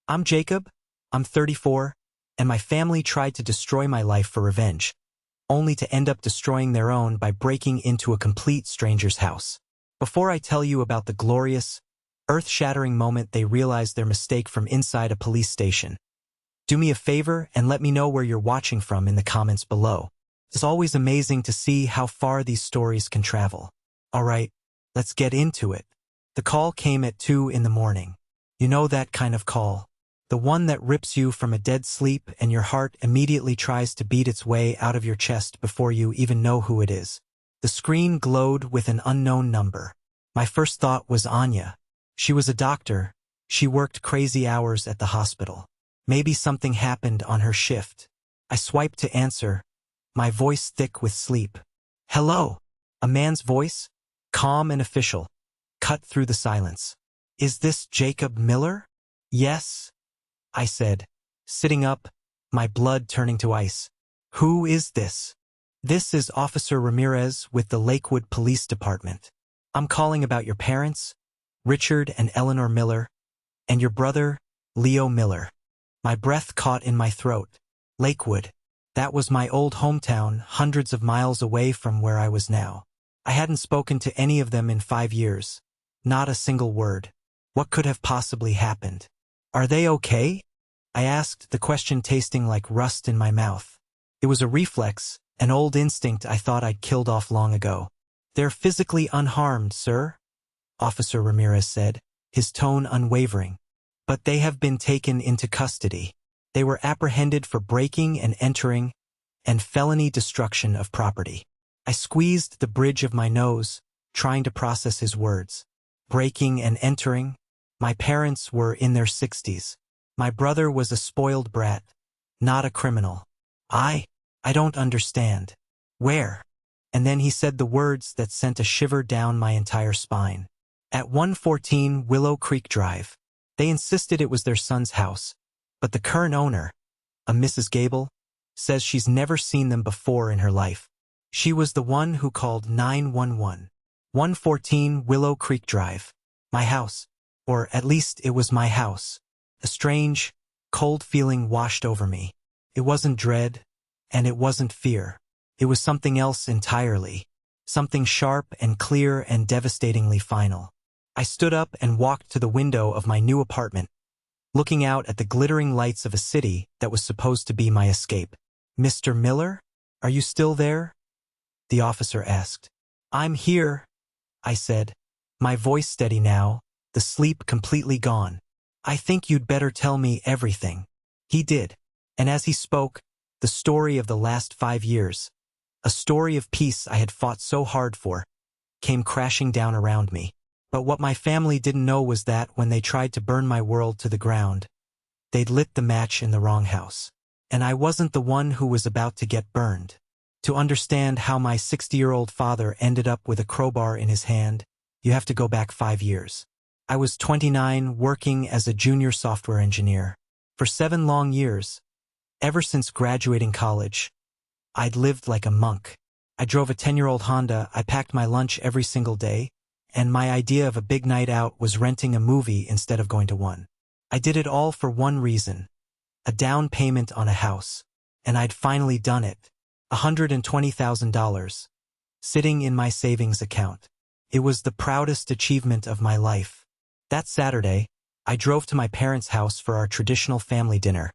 I'm Jacob, I'm 34, and my family tried to destroy my life for revenge, only to end up destroying their own by breaking into a complete stranger's house. Before I tell you about the glorious, earth-shattering moment they realized their mistake from inside a police station, do me a favor and let me know where you're watching from in the comments below. It's always amazing to see how far these stories can travel. Alright, let's get into it. The call came at 2 in the morning. You know that kind of call. The one that rips you from a dead sleep and your heart immediately tries to beat its way out of your chest before you even know who it is. The screen glowed with an unknown number. My first thought was Anya. She was a doctor. She worked crazy hours at the hospital. Maybe something happened on her shift. I swiped to answer, my voice thick with sleep. Hello? A man's voice, calm and official, cut through the silence. Is this Jacob Miller? Yes, I said, sitting up, my blood turning to ice. Who is this? This is Officer Ramirez with the Lakewood Police Department. I'm calling about your parents, Richard and Eleanor Miller, and your brother, Leo Miller. My breath caught in my throat. Lakewood. That was my old hometown, hundreds of miles away from where I was now. I hadn't spoken to any of them in 5 years. Not a single word. What could have possibly happened? Are they okay? I asked, the question tasting like rust in my mouth. It was a reflex, an old instinct I thought I'd killed off long ago. They're physically unharmed, sir, Officer Ramirez said, his tone unwavering. But they have been taken into custody. They were apprehended for breaking and entering and felony destruction of property. I squeezed the bridge of my nose, trying to process his words. Breaking and entering? My parents were in their 60s. My brother was a spoiled brat, not a criminal. I don't understand. Where? And then he said the words that sent a shiver down my entire spine. At 114 Willow Creek Drive. They insisted it was their son's house, but the current owner, a Mrs. Gable, says she's never seen them before in her life. She was the one who called 911. 114 Willow Creek Drive. My house. Or at least it was my house. A strange, cold feeling washed over me. It wasn't dread, and it wasn't fear. It was something else entirely. Something sharp and clear and devastatingly final. I stood up and walked to the window of my new apartment, looking out at the glittering lights of a city that was supposed to be my escape. Mr. Miller? Are you still there? The officer asked. I'm here, I said, my voice steady now, the sleep completely gone. I think you'd better tell me everything. He did, and as he spoke, the story of the last 5 years, a story of peace I had fought so hard for, came crashing down around me. But what my family didn't know was that when they tried to burn my world to the ground, they'd lit the match in the wrong house. And I wasn't the one who was about to get burned. To understand how my 60-year-old father ended up with a crowbar in his hand, you have to go back 5 years. I was 29, working as a junior software engineer. For 7 long years, ever since graduating college, I'd lived like a monk. I drove a 10-year-old Honda, I packed my lunch every single day, and my idea of a big night out was renting a movie instead of going to one. I did it all for one reason, a down payment on a house, and I'd finally done it. $120,000, sitting in my savings account. It was the proudest achievement of my life. That Saturday, I drove to my parents' house for our traditional family dinner,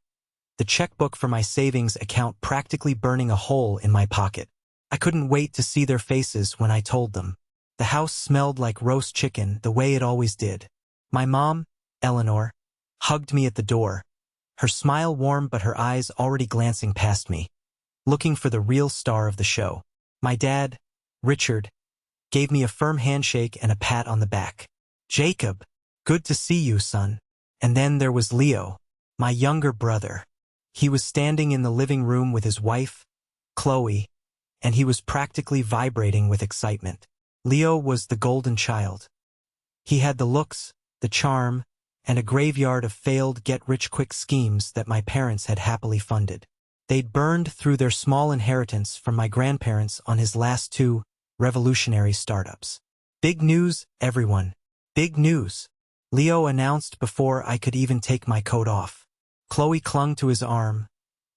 the checkbook for my savings account practically burning a hole in my pocket. I couldn't wait to see their faces when I told them. The house smelled like roast chicken the way it always did. My mom, Eleanor, hugged me at the door, her smile warm but her eyes already glancing past me, looking for the real star of the show. My dad, Richard, gave me a firm handshake and a pat on the back. Jacob, good to see you, son. And then there was Leo, my younger brother. He was standing in the living room with his wife, Chloe, and he was practically vibrating with excitement. Leo was the golden child. He had the looks, the charm, and a graveyard of failed get-rich-quick schemes that my parents had happily funded. They'd burned through their small inheritance from my grandparents on his last 2 revolutionary startups. Big news, everyone. Big news. Leo announced before I could even take my coat off. Chloe clung to his arm,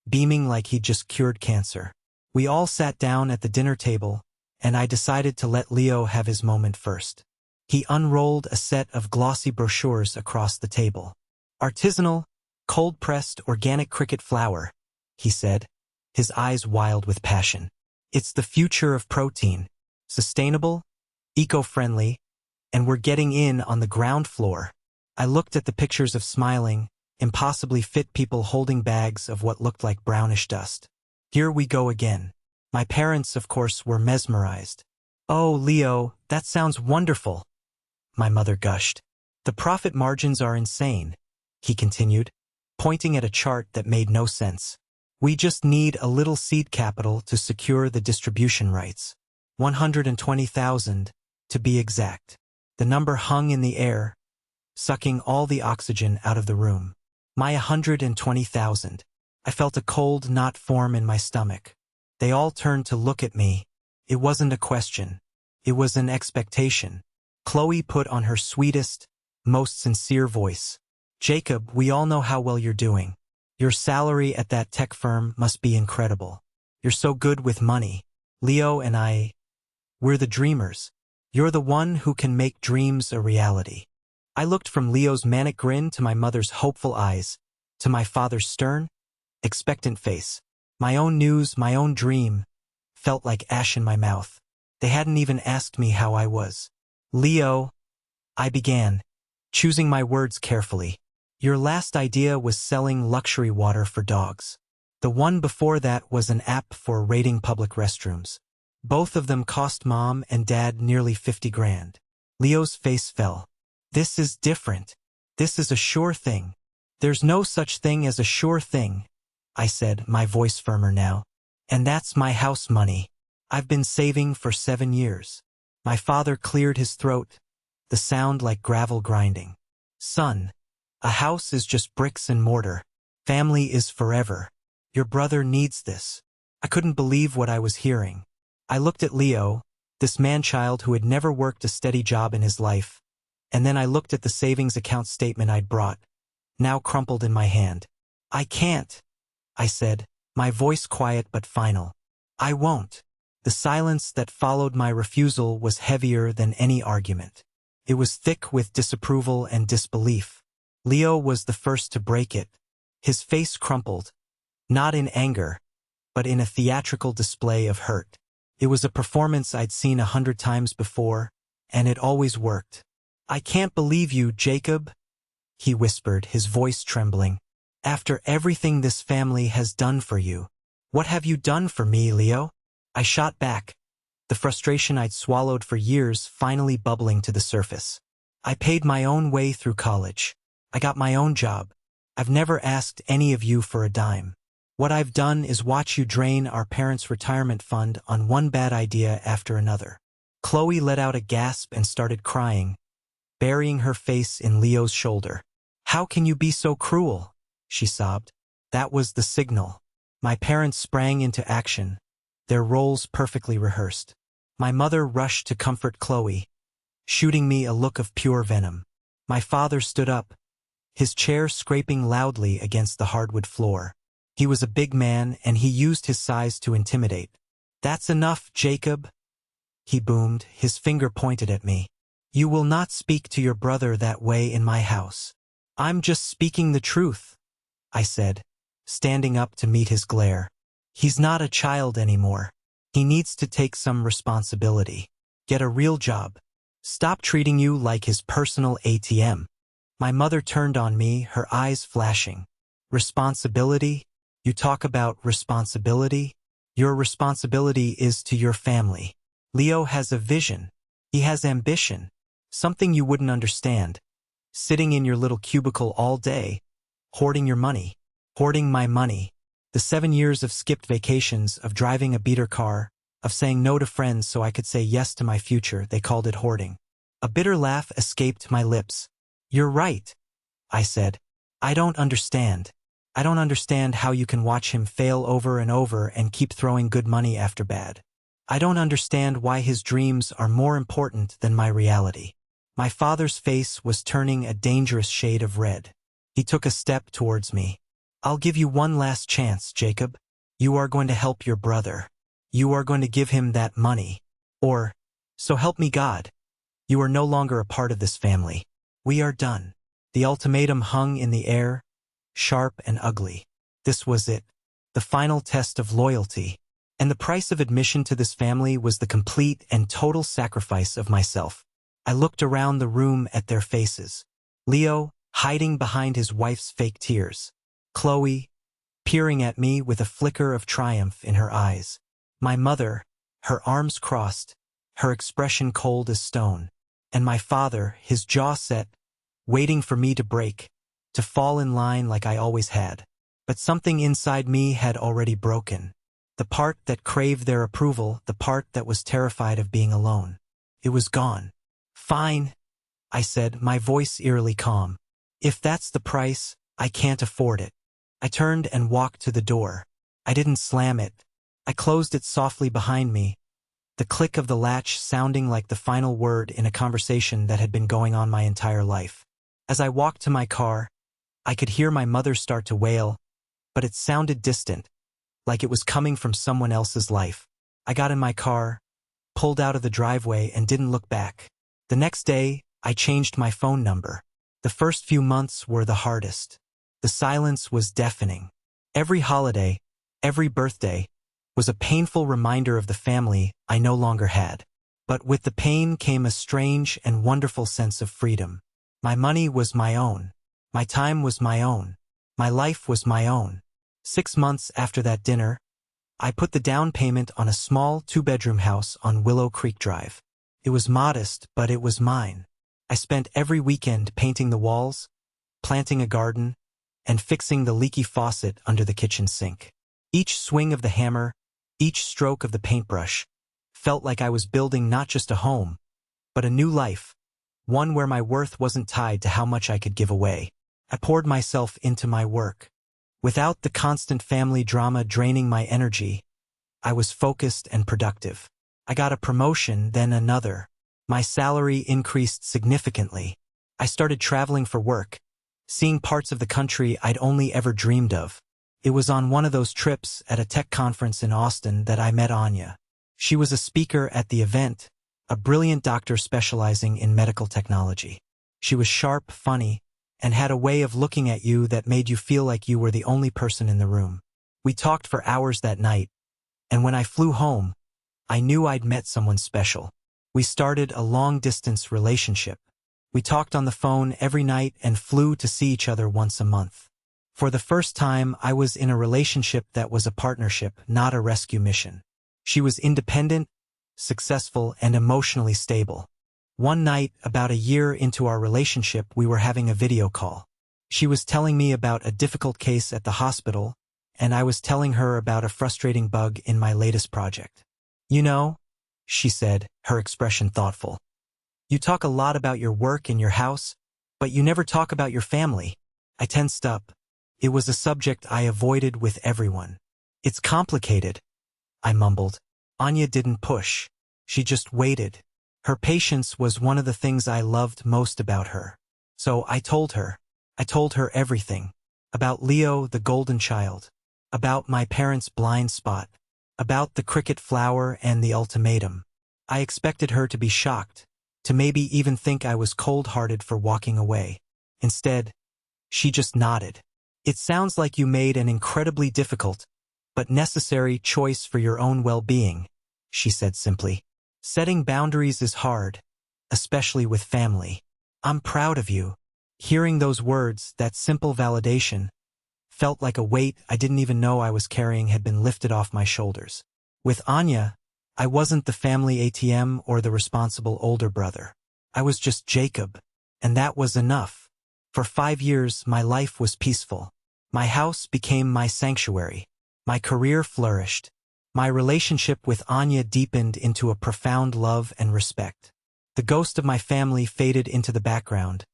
beaming like he'd just cured cancer. We all sat down at the dinner table, and I decided to let Leo have his moment first. He unrolled a set of glossy brochures across the table. Artisanal, cold-pressed organic cricket flour, he said, his eyes wild with passion. It's the future of protein. Sustainable, eco-friendly, and we're getting in on the ground floor. I looked at the pictures of smiling, impossibly fit people holding bags of what looked like brownish dust. Here we go again. My parents, of course, were mesmerized. "Oh, Leo, that sounds wonderful," my mother gushed. "The profit margins are insane," he continued, pointing at a chart that made no sense. "We just need a little seed capital to secure the distribution rights. 120,000, to be exact." The number hung in the air, sucking all the oxygen out of the room. My 120,000. I felt a cold knot form in my stomach. They all turned to look at me. It wasn't a question. It was an expectation. Chloe put on her sweetest, most sincere voice. "Jacob, we all know how well you're doing. Your salary at that tech firm must be incredible. You're so good with money. Leo and we're the dreamers. You're the one who can make dreams a reality." I looked from Leo's manic grin to my mother's hopeful eyes, to my father's stern, expectant face. My own news, my own dream, felt like ash in my mouth. They hadn't even asked me how I was. "Leo," I began, choosing my words carefully. "Your last idea was selling luxury water for dogs. The one before that was an app for rating public restrooms. Both of them cost Mom and Dad nearly 50 grand. Leo's face fell. "This is different. This is a sure thing." "There's no such thing as a sure thing," I said, my voice firmer now. "And that's my house money. I've been saving for 7 years. My father cleared his throat, the sound like gravel grinding. "Son, a house is just bricks and mortar. Family is forever. Your brother needs this." I couldn't believe what I was hearing. I looked at Leo, this man-child who had never worked a steady job in his life, and then I looked at the savings account statement I'd brought, now crumpled in my hand. "I can't," I said, my voice quiet but final. "I won't." The silence that followed my refusal was heavier than any argument. It was thick with disapproval and disbelief. Leo was the first to break it. His face crumpled, not in anger, but in a theatrical display of hurt. It was a performance I'd seen 100 times before, and it always worked. "I can't believe you, Jacob," he whispered, his voice trembling. "After everything this family has done for you. What have you done for me, Leo?" I shot back, the frustration I'd swallowed for years finally bubbling to the surface. "I paid my own way through college. I got my own job. I've never asked any of you for a dime. What I've done is watch you drain our parents' retirement fund on one bad idea after another." Chloe let out a gasp and started crying, burying her face in Leo's shoulder. "How can you be so cruel?" she sobbed. That was the signal. My parents sprang into action, their roles perfectly rehearsed. My mother rushed to comfort Chloe, shooting me a look of pure venom. My father stood up, his chair scraping loudly against the hardwood floor. He was a big man, and he used his size to intimidate. "That's enough, Jacob," he boomed, his finger pointed at me. "You will not speak to your brother that way in my house." "I'm just speaking the truth," I said, standing up to meet his glare. "He's not a child anymore. He needs to take some responsibility. Get a real job. Stop treating you like his personal ATM." My mother turned on me, her eyes flashing. "Responsibility? You talk about responsibility? Your responsibility is to your family. Leo has a vision. He has ambition. Something you wouldn't understand. Sitting in your little cubicle all day, hoarding your money. Hoarding my money. The 7 years of skipped vacations, of driving a beater car, of saying no to friends so I could say yes to my future, they called it hoarding." A bitter laugh escaped my lips. "You're right," I said. "I don't understand. I don't understand how you can watch him fail over and over and keep throwing good money after bad. I don't understand why his dreams are more important than my reality. My father's face was turning a dangerous shade of red. He took a step towards me. "I'll give you one last chance, Jacob. You are going to help your brother. You are going to give him that money. Or, so help me God, you are no longer a part of this family. We are done." The ultimatum hung in the air, sharp and ugly. This was it, the final test of loyalty. And the price of admission to this family was the complete and total sacrifice of myself. I looked around the room at their faces. Leo, hiding behind his wife's fake tears. Chloe, peering at me with a flicker of triumph in her eyes. My mother, her arms crossed, her expression cold as stone. And my father, his jaw set, waiting for me to break, to fall in line like I always had. But something inside me had already broken. The part that craved their approval, the part that was terrified of being alone. It was gone. "Fine," I said, my voice eerily calm. "If that's the price, I can't afford it." I turned and walked to the door. I didn't slam it. I closed it softly behind me, the click of the latch sounding like the final word in a conversation that had been going on my entire life. As I walked to my car, I could hear my mother start to wail, but it sounded distant, like it was coming from someone else's life. I got in my car, pulled out of the driveway, and didn't look back. The next day, I changed my phone number. The first few months were the hardest. The silence was deafening. Every holiday, every birthday, was a painful reminder of the family I no longer had. But with the pain came a strange and wonderful sense of freedom. My money was my own. My time was my own. My life was my own. 6 months after that dinner, I put the down payment on a small 2-bedroom house on Willow Creek Drive. It was modest, but it was mine. I spent every weekend painting the walls, planting a garden, and fixing the leaky faucet under the kitchen sink. Each swing of the hammer, each stroke of the paintbrush, felt like I was building not just a home, but a new life, one where my worth wasn't tied to how much I could give away. I poured myself into my work. Without the constant family drama draining my energy, I was focused and productive. I got a promotion, then another. My salary increased significantly. I started traveling for work, seeing parts of the country I'd only ever dreamed of. It was on one of those trips at a tech conference in Austin that I met Anya. She was a speaker at the event, a brilliant doctor specializing in medical technology. She was sharp, funny, and had a way of looking at you that made you feel like you were the only person in the room. We talked for hours that night, and when I flew home, I knew I'd met someone special. We started a long-distance relationship. We talked on the phone every night and flew to see each other once a month. For the first time, I was in a relationship that was a partnership, not a rescue mission. She was independent, successful, and emotionally stable. One night, about a year into our relationship, we were having a video call. She was telling me about a difficult case at the hospital, and I was telling her about a frustrating bug in my latest project. "You know," she said, her expression thoughtful, "you talk a lot about your work and your house, but you never talk about your family." I tensed up. It was a subject I avoided with everyone. "It's complicated," I mumbled. Anya didn't push. She just waited. Her patience was one of the things I loved most about her. So I told her. I told her everything. About Leo, the golden child. About my parents' blind spot. About the cricket flower and the ultimatum. I expected her to be shocked, to maybe even think I was cold-hearted for walking away. Instead, she just nodded. "It sounds like you made an incredibly difficult, but necessary choice for your own well-being," she said simply. "Setting boundaries is hard, especially with family. I'm proud of you." Hearing those words, that simple validation, felt like a weight I didn't even know I was carrying had been lifted off my shoulders. With Anya, I wasn't the family ATM or the responsible older brother. I was just Jacob, and that was enough. For 5 years, my life was peaceful. My house became my sanctuary. My career flourished. My relationship with Anya deepened into a profound love and respect. The ghost of my family faded into the background,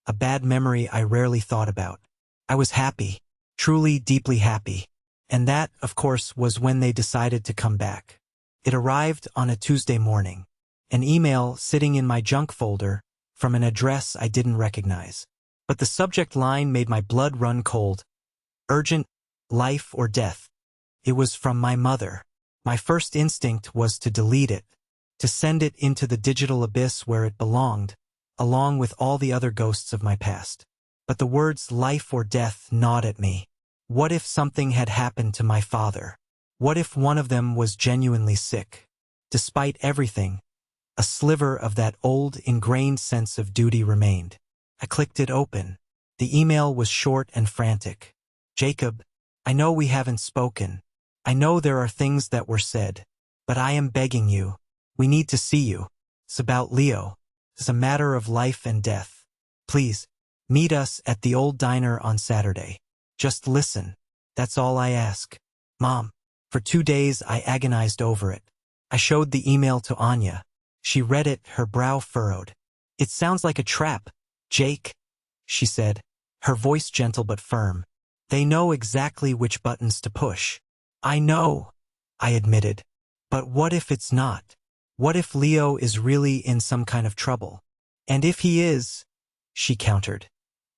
a bad memory I rarely thought about. I was happy, truly deeply happy. And that, of course, was when they decided to come back. It arrived on a Tuesday morning. An email sitting in my junk folder, from an address I didn't recognize. But the subject line made my blood run cold. Urgent, life or death. It was from my mother. My first instinct was to delete it, to send it into the digital abyss where it belonged, along with all the other ghosts of my past. But the words life or death gnawed at me. What if something had happened to my father? What if one of them was genuinely sick? Despite everything, a sliver of that old, ingrained sense of duty remained. I clicked it open. The email was short and frantic. Jacob, I know we haven't spoken. I know there are things that were said. But I am begging you. We need to see you. It's about Leo. It's a matter of life and death. Please, meet us at the old diner on Saturday. Just listen. That's all I ask. Mom. For 2 days I agonized over it. I showed the email to Anya. She read it, her brow furrowed. It sounds like a trap, Jake, she said, her voice gentle but firm. They know exactly which buttons to push. I know, I admitted. But what if it's not? What if Leo is really in some kind of trouble? And if he is, she countered,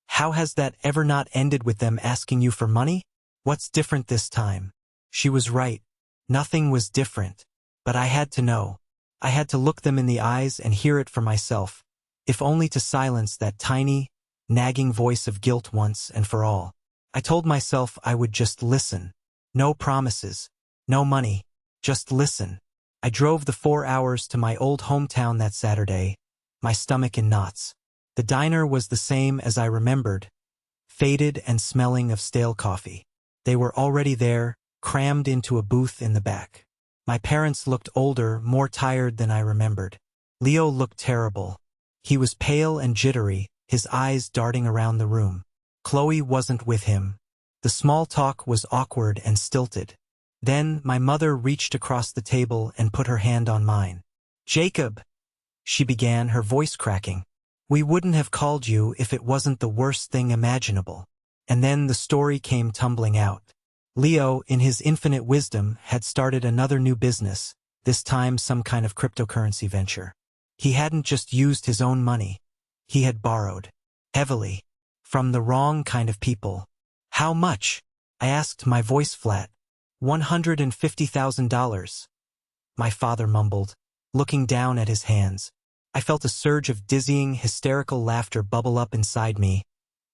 how has that ever not ended with them asking you for money? What's different this time? She was right. Nothing was different. But I had to know. I had to look them in the eyes and hear it for myself, if only to silence that tiny, nagging voice of guilt once and for all. I told myself I would just listen. No promises. No money. Just listen. I drove the 4 hours to my old hometown that Saturday, my stomach in knots. The diner was the same as I remembered, faded and smelling of stale coffee. They were already there, crammed into a booth in the back. My parents looked older, more tired than I remembered. Leo looked terrible. He was pale and jittery, his eyes darting around the room. Chloe wasn't with him. The small talk was awkward and stilted. Then my mother reached across the table and put her hand on mine. Jacob, she began, her voice cracking. We wouldn't have called you if it wasn't the worst thing imaginable. And then the story came tumbling out. Leo, in his infinite wisdom, had started another new business, this time some kind of cryptocurrency venture. He hadn't just used his own money. He had borrowed. Heavily. From the wrong kind of people. How much? I asked, my voice flat. $150,000. My father mumbled, looking down at his hands. I felt a surge of dizzying, hysterical laughter bubble up inside me,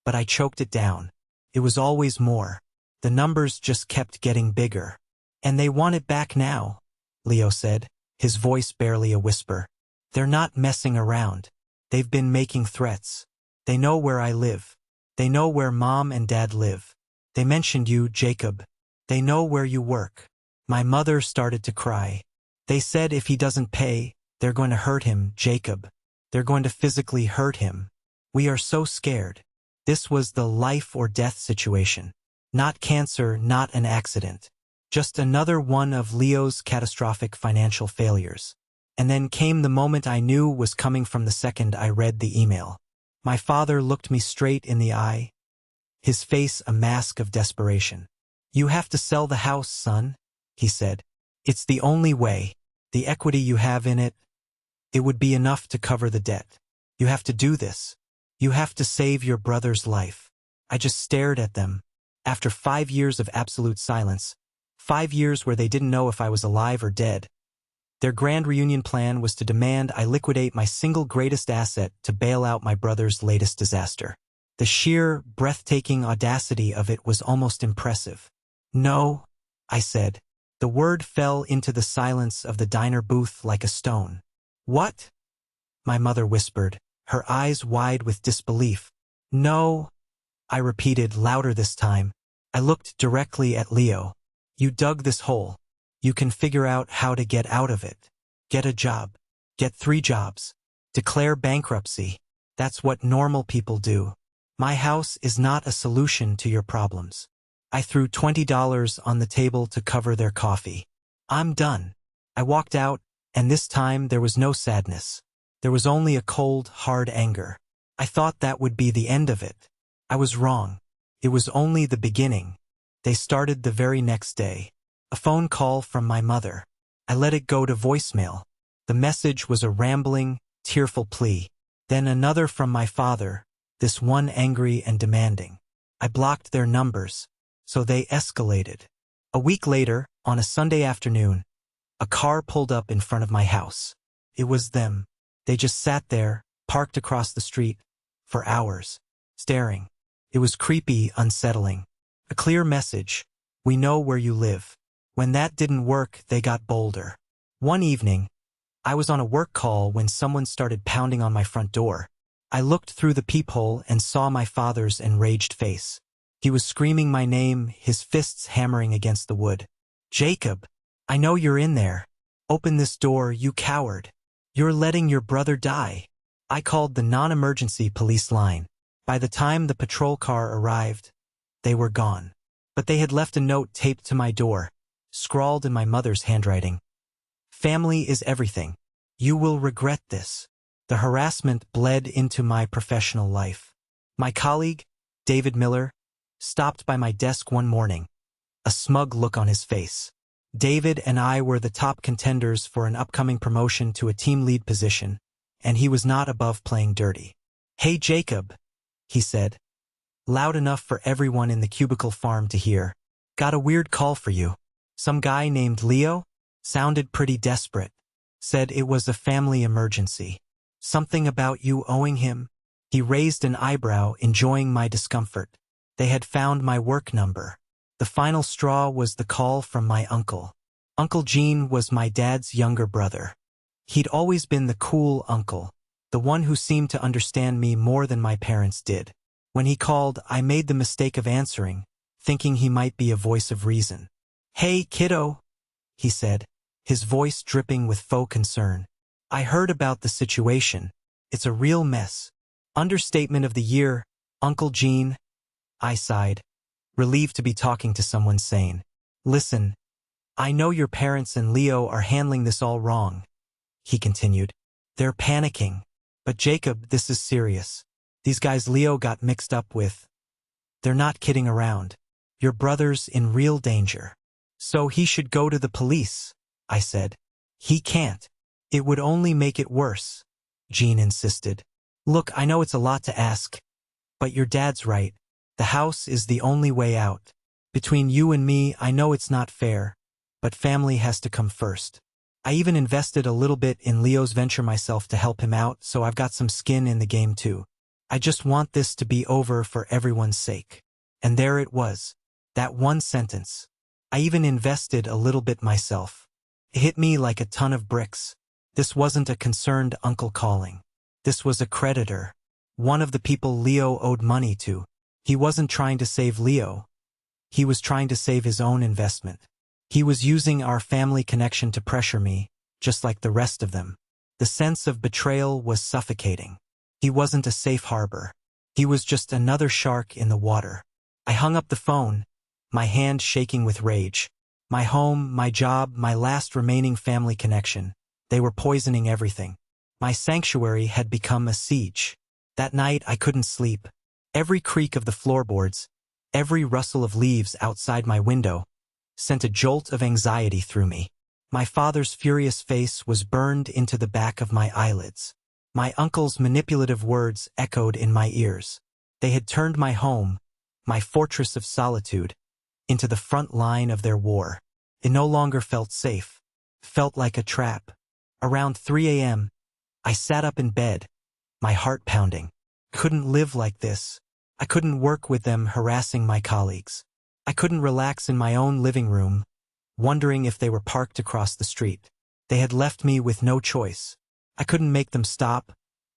but I choked it down. It was always more. The numbers just kept getting bigger. And they want it back now, Leo said, his voice barely a whisper. They're not messing around. They've been making threats. They know where I live. They know where Mom and Dad live. They mentioned you, Jacob. They know where you work. My mother started to cry. They said if he doesn't pay, they're going to hurt him, Jacob. They're going to physically hurt him. We are so scared. This was the life or death situation. Not cancer, not an accident. Just another one of Leo's catastrophic financial failures. And then came the moment I knew was coming from the second I read the email. My father looked me straight in the eye, his face a mask of desperation. You have to sell the house, son, he said. It's the only way. The equity you have in it, it would be enough to cover the debt. You have to do this. You have to save your brother's life. I just stared at them. After 5 years of absolute silence, 5 years where they didn't know if I was alive or dead, their grand reunion plan was to demand I liquidate my single greatest asset to bail out my brother's latest disaster. The sheer, breathtaking audacity of it was almost impressive. No, I said. The word fell into the silence of the diner booth like a stone. What? My mother whispered, her eyes wide with disbelief. No, I repeated louder this time. I looked directly at Leo. You dug this hole. You can figure out how to get out of it. Get a job. Get 3 jobs. Declare bankruptcy. That's what normal people do. My house is not a solution to your problems. I threw $20 on the table to cover their coffee. I'm done. I walked out, and this time there was no sadness. There was only a cold, hard anger. I thought that would be the end of it. I was wrong. It was only the beginning. They started the very next day. A phone call from my mother. I let it go to voicemail. The message was a rambling, tearful plea. Then another from my father, this one angry and demanding. I blocked their numbers, so they escalated. A week later, on a Sunday afternoon, a car pulled up in front of my house. It was them. They just sat there, parked across the street, for hours, staring. It was creepy, unsettling. A clear message: we know where you live. When that didn't work, they got bolder. One evening, I was on a work call when someone started pounding on my front door. I looked through the peephole and saw my father's enraged face. He was screaming my name, his fists hammering against the wood. "Jacob, I know you're in there. Open this door, you coward. You're letting your brother die." I called the non-emergency police line. By the time the patrol car arrived, they were gone. But they had left a note taped to my door, scrawled in my mother's handwriting. "Family is everything. You will regret this." The harassment bled into my professional life. My colleague, David Miller, stopped by my desk one morning, a smug look on his face. David and I were the top contenders for an upcoming promotion to a team lead position, and he was not above playing dirty. "Hey Jacob," he said, loud enough for everyone in the cubicle farm to hear. "Got a weird call for you. Some guy named Leo? Sounded pretty desperate. Said it was a family emergency. Something about you owing him?" He raised an eyebrow, enjoying my discomfort. They had found my work number. The final straw was the call from my uncle. Uncle Gene was my dad's younger brother. He'd always been the cool uncle, the one who seemed to understand me more than my parents did. When he called, I made the mistake of answering, thinking he might be a voice of reason. "Hey, kiddo," he said, his voice dripping with faux concern. "I heard about the situation. It's a real mess." Understatement of the year, Uncle Gene. I sighed, relieved to be talking to someone sane. "Listen, I know your parents and Leo are handling this all wrong," he continued. "They're panicking. But Jacob, this is serious. These guys Leo got mixed up with. They're not kidding around. Your brother's in real danger. So he should go to the police," I said. "He can't. It would only make it worse," Gene insisted. "Look, I know it's a lot to ask, but your dad's right. The house is the only way out. Between you and me, I know it's not fair, but family has to come first. I even invested a little bit in Leo's venture myself to help him out, so I've got some skin in the game too. I just want this to be over for everyone's sake." And there it was, that one sentence. I even invested a little bit myself. It hit me like a ton of bricks. This wasn't a concerned uncle calling. This was a creditor, one of the people Leo owed money to. He wasn't trying to save Leo. He was trying to save his own investment. He was using our family connection to pressure me, just like the rest of them. The sense of betrayal was suffocating. He wasn't a safe harbor. He was just another shark in the water. I hung up the phone, my hand shaking with rage. My home, my job, my last remaining family connection. They were poisoning everything. My sanctuary had become a siege. That night I couldn't sleep. Every creak of the floorboards, every rustle of leaves outside my window, sent a jolt of anxiety through me. My father's furious face was burned into the back of my eyelids. My uncle's manipulative words echoed in my ears. They had turned my home, my fortress of solitude, into the front line of their war. It no longer felt safe. Felt like a trap. Around 3 a.m., I sat up in bed, my heart pounding. Couldn't live like this. I couldn't work with them harassing my colleagues. I couldn't relax in my own living room, wondering if they were parked across the street. They had left me with no choice. I couldn't make them stop,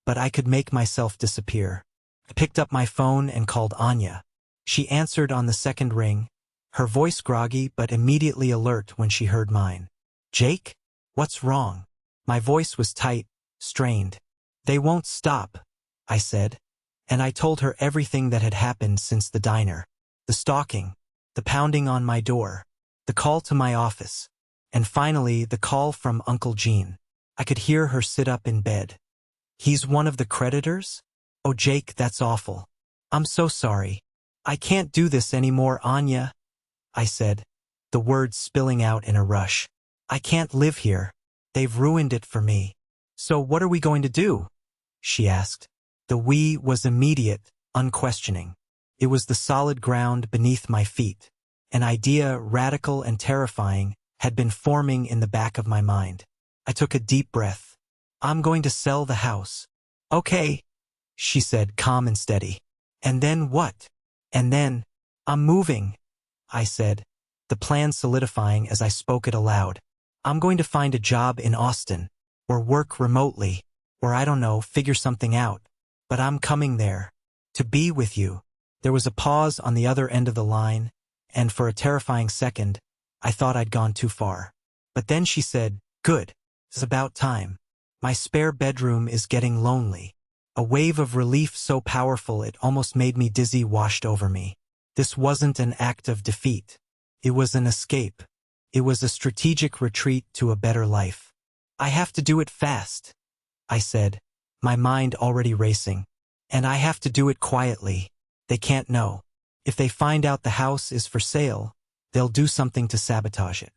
but I could make myself disappear. I picked up my phone and called Anya. She answered on the second ring, her voice groggy but immediately alert when she heard mine. "Jake? What's wrong?" My voice was tight, strained. "They won't stop," I said, and I told her everything that had happened since the diner. The stalking, the pounding on my door, the call to my office, and finally the call from Uncle Gene. I could hear her sit up in bed. "He's one of the creditors? Oh Jake, that's awful. I'm so sorry. I can't do this anymore, Anya," I said, the words spilling out in a rush. "I can't live here. They've ruined it for me. So what are we going to do?" she asked. The "we" was immediate, unquestioning. It was the solid ground beneath my feet. An idea, radical and terrifying, had been forming in the back of my mind. I took a deep breath. I'm going to sell the house. Okay, she said, calm and steady. And then what? And then, I'm moving, I said, the plan solidifying as I spoke it aloud. I'm going to find a job in Austin, or work remotely, or I don't know, figure something out. But I'm coming there. To be with you. There was a pause on the other end of the line, and for a terrifying second, I thought I'd gone too far. But then she said, good. It's about time. My spare bedroom is getting lonely. A wave of relief so powerful it almost made me dizzy washed over me. This wasn't an act of defeat. It was an escape. It was a strategic retreat to a better life. I have to do it fast, I said, my mind already racing. And I have to do it quietly. They can't know. If they find out the house is for sale, they'll do something to sabotage it.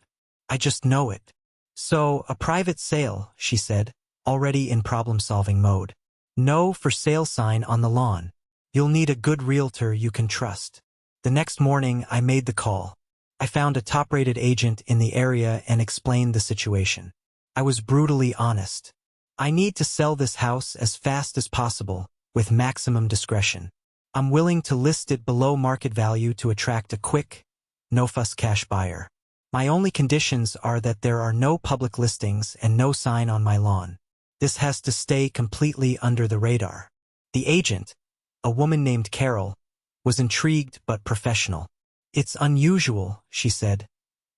I just know it. So, a private sale, she said, already in problem-solving mode. No for sale sign on the lawn. You'll need a good realtor you can trust. The next morning, I made the call. I found a top-rated agent in the area and explained the situation. I was brutally honest. I need to sell this house as fast as possible, with maximum discretion. I'm willing to list it below market value to attract a quick, no-fuss cash buyer. My only conditions are that there are no public listings and no sign on my lawn. This has to stay completely under the radar. The agent, a woman named Carol, was intrigued but professional. It's unusual, she said,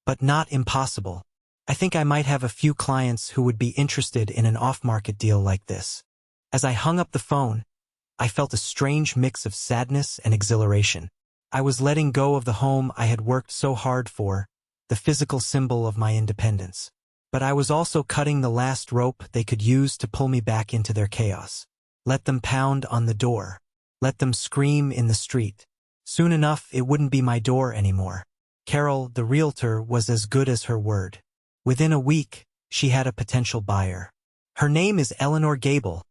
but not impossible. I think I might have a few clients who would be interested in an off-market deal like this. As I hung up the phone, I felt a strange mix of sadness and exhilaration. I was letting go of the home I had worked so hard for, the physical symbol of my independence. But I was also cutting the last rope they could use to pull me back into their chaos. Let them pound on the door. Let them scream in the street. Soon enough, it wouldn't be my door anymore. Carol, the realtor, was as good as her word. Within a week, she had a potential buyer. Her name is Eleanor Gable,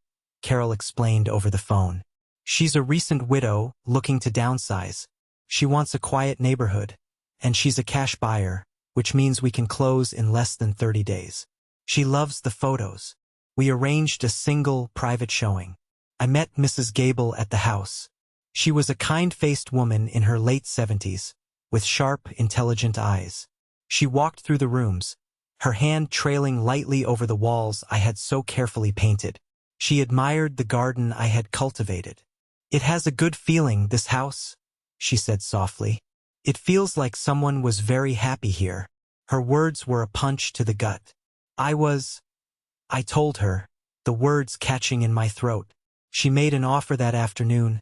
Carol explained over the phone. She's a recent widow looking to downsize. She wants a quiet neighborhood, and she's a cash buyer, which means we can close in less than 30 days. She loves the photos. We arranged a single, private showing. I met Mrs. Gable at the house. She was a kind-faced woman in her late 70s, with sharp, intelligent eyes. She walked through the rooms, her hand trailing lightly over the walls I had so carefully painted. She admired the garden I had cultivated. It has a good feeling, this house, she said softly. It feels like someone was very happy here. Her words were a punch to the gut. I told her, the words catching in my throat. She made an offer that afternoon,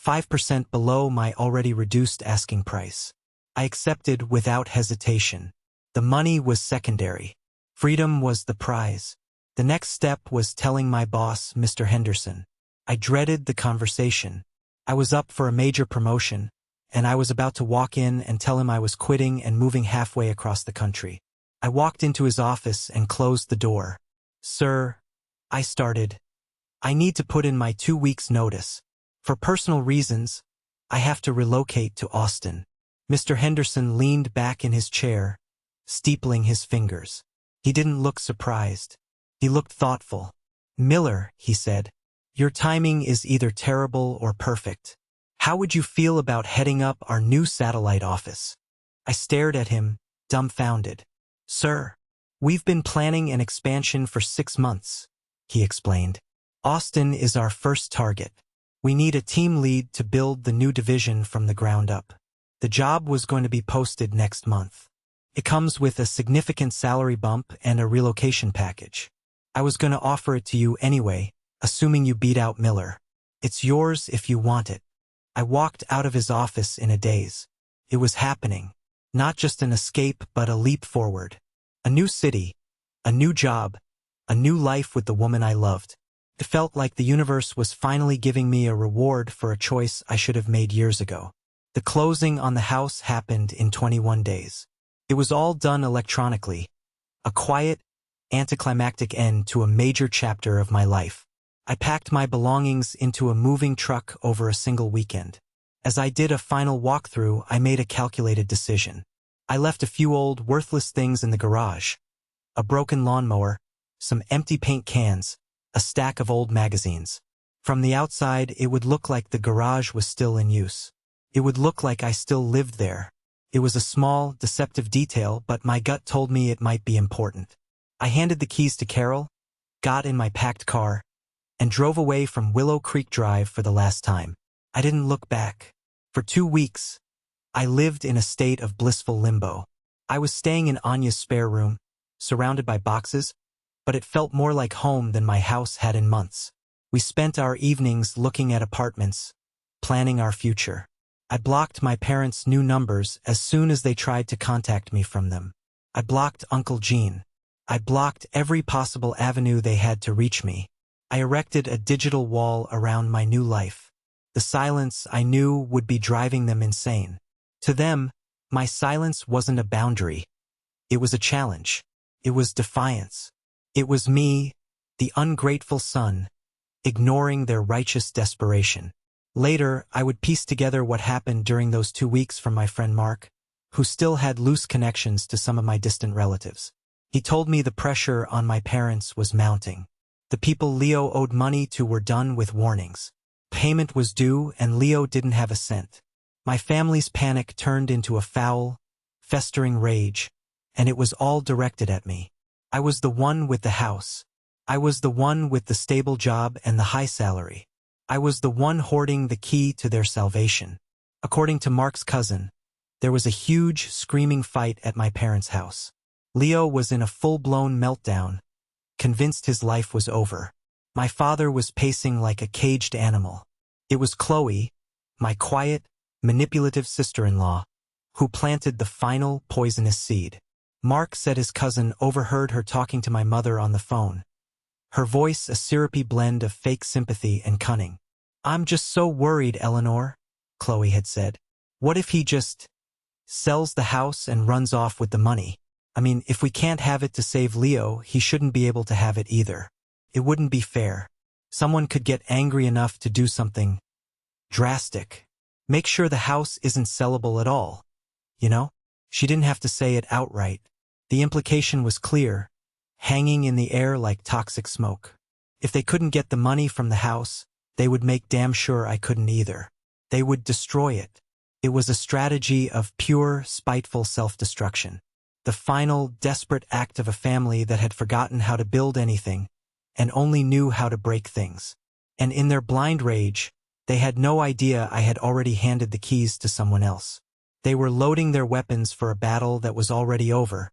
5% below my already reduced asking price. I accepted without hesitation. The money was secondary. Freedom was the prize. The next step was telling my boss, Mr. Henderson. I dreaded the conversation. I was up for a major promotion, and I was about to walk in and tell him I was quitting and moving halfway across the country. I walked into his office and closed the door. Sir, I started. I need to put in my 2 weeks' notice. For personal reasons, I have to relocate to Austin. Mr. Henderson leaned back in his chair, steepling his fingers. He didn't look surprised. He looked thoughtful. Miller, he said, your timing is either terrible or perfect. How would you feel about heading up our new satellite office? I stared at him, dumbfounded. Sir, we've been planning an expansion for 6 months, he explained. Austin is our first target. We need a team lead to build the new division from the ground up. The job was going to be posted next month. It comes with a significant salary bump and a relocation package. I was going to offer it to you anyway, assuming you beat out Miller. It's yours if you want it. I walked out of his office in a daze. It was happening. Not just an escape, but a leap forward. A new city, a new job, a new life with the woman I loved. It felt like the universe was finally giving me a reward for a choice I should have made years ago. The closing on the house happened in 21 days. It was all done electronically. A quiet, anticlimactic end to a major chapter of my life. I packed my belongings into a moving truck over a single weekend. As I did a final walkthrough, I made a calculated decision. I left a few old, worthless things in the garage. A broken lawnmower, some empty paint cans, a stack of old magazines. From the outside, it would look like the garage was still in use. It would look like I still lived there. It was a small, deceptive detail, but my gut told me it might be important. I handed the keys to Carol, got in my packed car, and drove away from Willow Creek Drive for the last time. I didn't look back. For 2 weeks, I lived in a state of blissful limbo. I was staying in Anya's spare room, surrounded by boxes, but it felt more like home than my house had in months. We spent our evenings looking at apartments, planning our future. I blocked my parents' new numbers as soon as they tried to contact me from them. I blocked Uncle Gene. I blocked every possible avenue they had to reach me. I erected a digital wall around my new life. The silence I knew would be driving them insane. To them, my silence wasn't a boundary. It was a challenge. It was defiance. It was me, the ungrateful son, ignoring their righteous desperation. Later, I would piece together what happened during those 2 weeks from my friend Mark, who still had loose connections to some of my distant relatives. He told me the pressure on my parents was mounting. The people Leo owed money to were done with warnings. Payment was due and Leo didn't have a cent. My family's panic turned into a foul, festering rage, and it was all directed at me. I was the one with the house. I was the one with the stable job and the high salary. I was the one hoarding the key to their salvation. According to Mark's cousin, there was a huge, screaming fight at my parents' house. Leo was in a full-blown meltdown, convinced his life was over. My father was pacing like a caged animal. It was Chloe, my quiet, manipulative sister-in-law, who planted the final poisonous seed. Mark said his cousin overheard her talking to my mother on the phone. Her voice a syrupy blend of fake sympathy and cunning. "I'm just so worried, Eleanor," Chloe had said. "What if he just sells the house and runs off with the money? I mean, if we can't have it to save Leo, he shouldn't be able to have it either. It wouldn't be fair. Someone could get angry enough to do something drastic. Make sure the house isn't sellable at all. You know?" She didn't have to say it outright. The implication was clear, hanging in the air like toxic smoke. If they couldn't get the money from the house, they would make damn sure I couldn't either. They would destroy it. It was a strategy of pure, spiteful self-destruction. The final, desperate act of a family that had forgotten how to build anything and only knew how to break things. And in their blind rage, they had no idea I had already handed the keys to someone else. They were loading their weapons for a battle that was already over,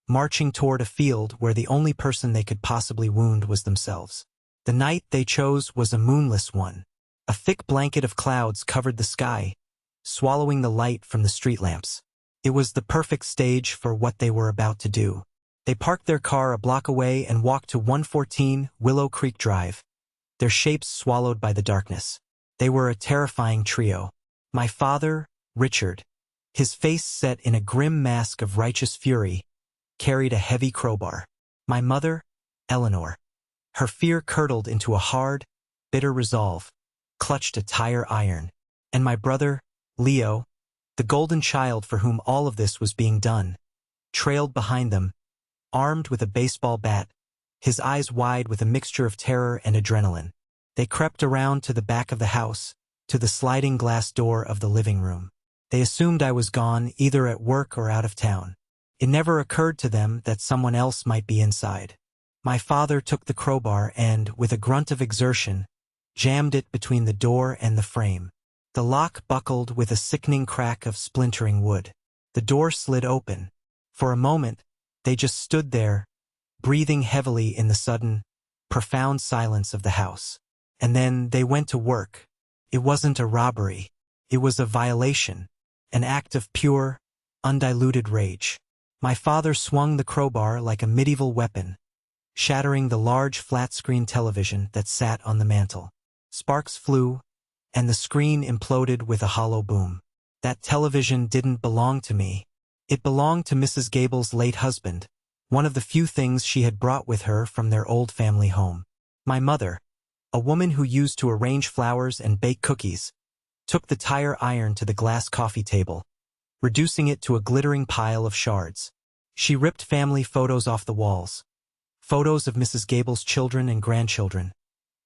marching toward a field where the only person they could possibly wound was themselves. The night they chose was a moonless one. A thick blanket of clouds covered the sky, swallowing the light from the street lamps. It was the perfect stage for what they were about to do. They parked their car a block away and walked to 114 Willow Creek Drive, their shapes swallowed by the darkness. They were a terrifying trio. My father, Richard, his face set in a grim mask of righteous fury, carried a heavy crowbar. My mother, Eleanor, her fear curdled into a hard, bitter resolve, clutched a tire iron. And my brother, Leo, the golden child for whom all of this was being done, trailed behind them, armed with a baseball bat, his eyes wide with a mixture of terror and adrenaline. They crept around to the back of the house, to the sliding glass door of the living room. They assumed I was gone, either at work or out of town. It never occurred to them that someone else might be inside. My father took the crowbar and, with a grunt of exertion, jammed it between the door and the frame. The lock buckled with a sickening crack of splintering wood. The door slid open. For a moment, they just stood there, breathing heavily in the sudden, profound silence of the house. And then they went to work. It wasn't a robbery. It was a violation, an act of pure, undiluted rage. My father swung the crowbar like a medieval weapon, shattering the large flat-screen television that sat on the mantel. Sparks flew, and the screen imploded with a hollow boom. That television didn't belong to me. It belonged to Mrs. Gable's late husband, one of the few things she had brought with her from their old family home. My mother, a woman who used to arrange flowers and bake cookies, took the tire iron to the glass coffee table, reducing it to a glittering pile of shards. She ripped family photos off the walls, photos of Mrs. Gable's children and grandchildren,